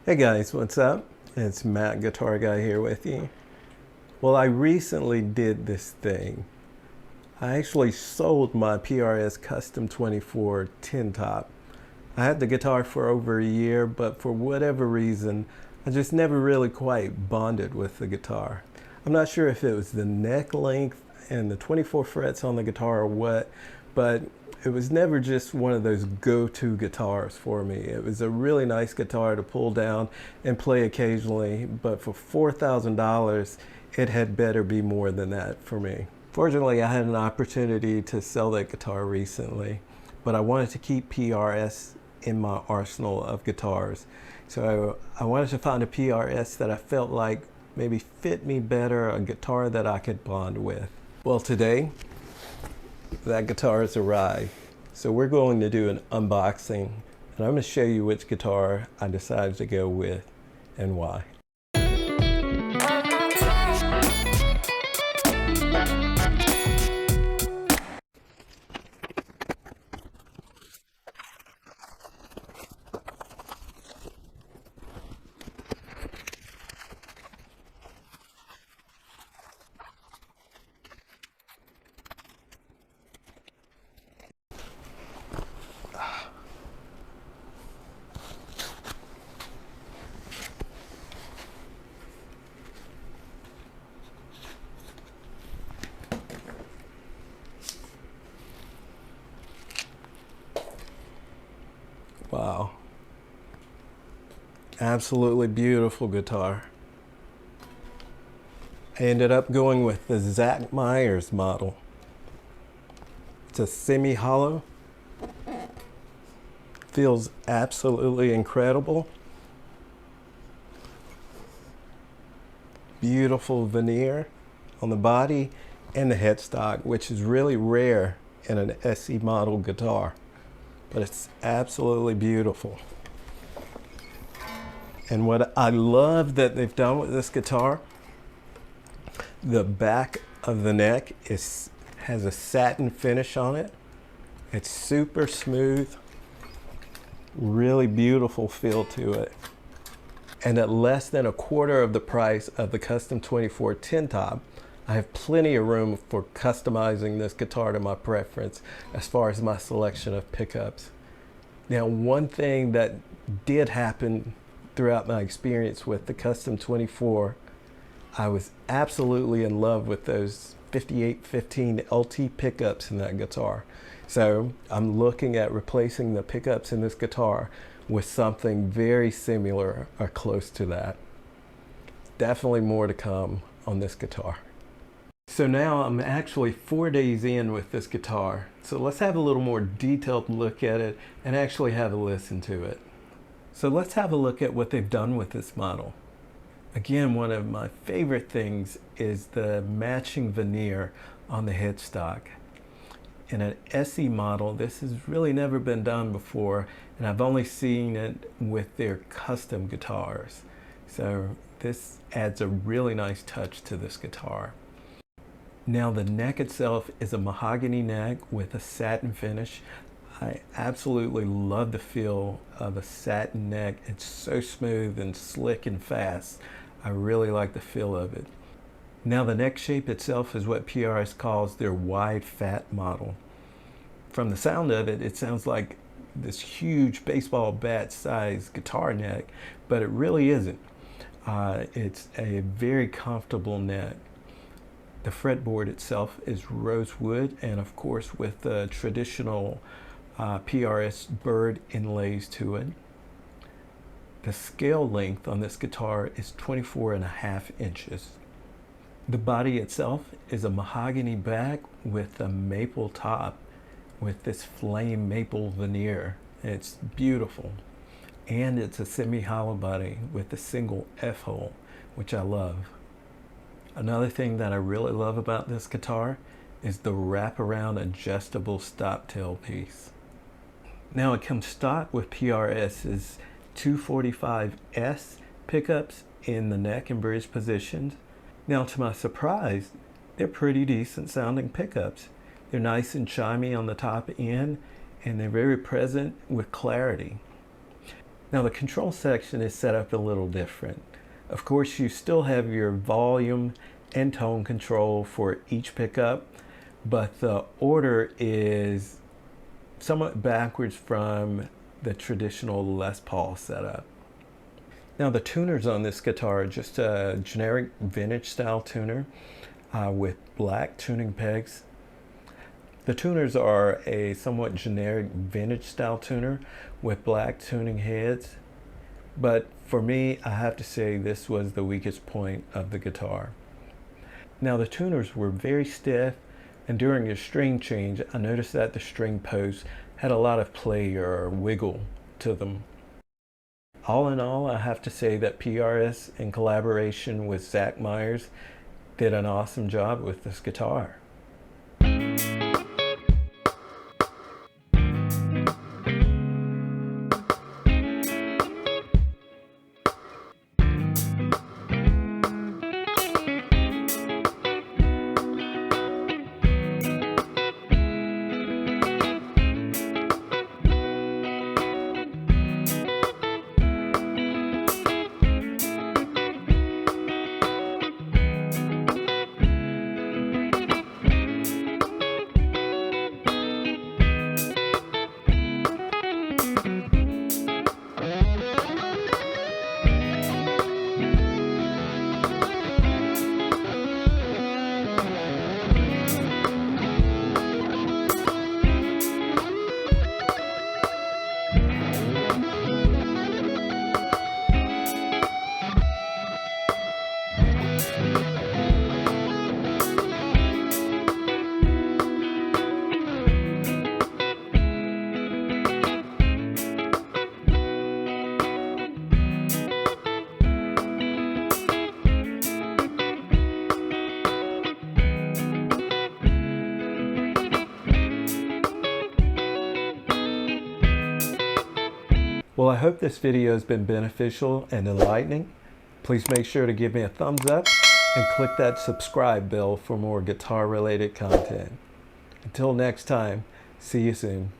Hey guys, what's up? It's Matt, Guitar Guy here with you. Well, I recently did this thing. I actually sold my PRS Custom 24 tin top. I had the guitar for over a year, but for whatever reason, I just never really quite bonded with the guitar. I'm not sure if it was the neck length and the 24 frets on the guitar or what, but it was never just one of those go-to guitars for me. It was a really nice guitar to pull down and play occasionally, but for $4,000, it had better be more than that for me. Fortunately, I had an opportunity to sell that guitar recently, but I wanted to keep PRS in my arsenal of guitars. So I wanted to find a PRS that I felt like maybe fit me better, a guitar that I could bond with. Well, today, that guitar has arrived. So we're going to do an unboxing, and I'm going to show you which guitar I decided to go with and why. Wow. Absolutely beautiful guitar. I ended up going with the Zach Myers model. It's a semi-hollow. Feels absolutely incredible. Beautiful veneer on the body and the headstock, which is really rare in an SE model guitar, but it's absolutely beautiful. And what I love that they've done with this guitar, the back of the neck has a satin finish on it. It's super smooth, really beautiful feel to it. And at less than a quarter of the price of the Custom 24 tin top, I have plenty of room for customizing this guitar to my preference as far as my selection of pickups. Now, one thing that did happen throughout my experience with the Custom 24, I was absolutely in love with those 5815 LT pickups in that guitar. So I'm looking at replacing the pickups in this guitar with something very similar or close to that. Definitely more to come on this guitar. So now I'm actually 4 days in with this guitar. So let's have a little more detailed look at it and actually have a listen to it. So let's have a look at what they've done with this model. Again, one of my favorite things is the matching veneer on the headstock. In an SE model, this has really never been done before, and I've only seen it with their custom guitars. So this adds a really nice touch to this guitar. Now the neck itself is a mahogany neck with a satin finish. I absolutely love the feel of a satin neck. It's so smooth and slick and fast. I really like the feel of it. Now the neck shape itself is what PRS calls their wide fat model. From the sound of it, it sounds like this huge baseball bat size guitar neck, but it really isn't. It's a very comfortable neck. The fretboard itself is rosewood, and of course with the traditional PRS bird inlays to it. The scale length on this guitar is 24.5 inches. The body itself is a mahogany back with a maple top with this flame maple veneer. It's beautiful. And it's a semi-hollow body with a single F-hole, which I love. Another thing that I really love about this guitar is the wraparound adjustable stop tail piece. Now it comes stock with PRS's 245S pickups in the neck and bridge positions. Now to my surprise, they're pretty decent sounding pickups. They're nice and chimey on the top end, and they're very present with clarity. Now the control section is set up a little different. Of course, you still have your volume and tone control for each pickup, but the order is somewhat backwards from the traditional Les Paul setup. Now the tuners on this guitar are just a generic vintage style tuner with black tuning pegs. The tuners are a somewhat generic vintage style tuner with black tuning heads, but for me, I have to say this was the weakest point of the guitar. Now the tuners were very stiff, and during a string change, I noticed that the string posts had a lot of play or wiggle to them. All in all, I have to say that PRS, in collaboration with Zach Myers, did an awesome job with this guitar. Well, I hope this video has been beneficial and enlightening. Please make sure to give me a thumbs up and click that subscribe bell for more guitar-related content. Until next time, see you soon.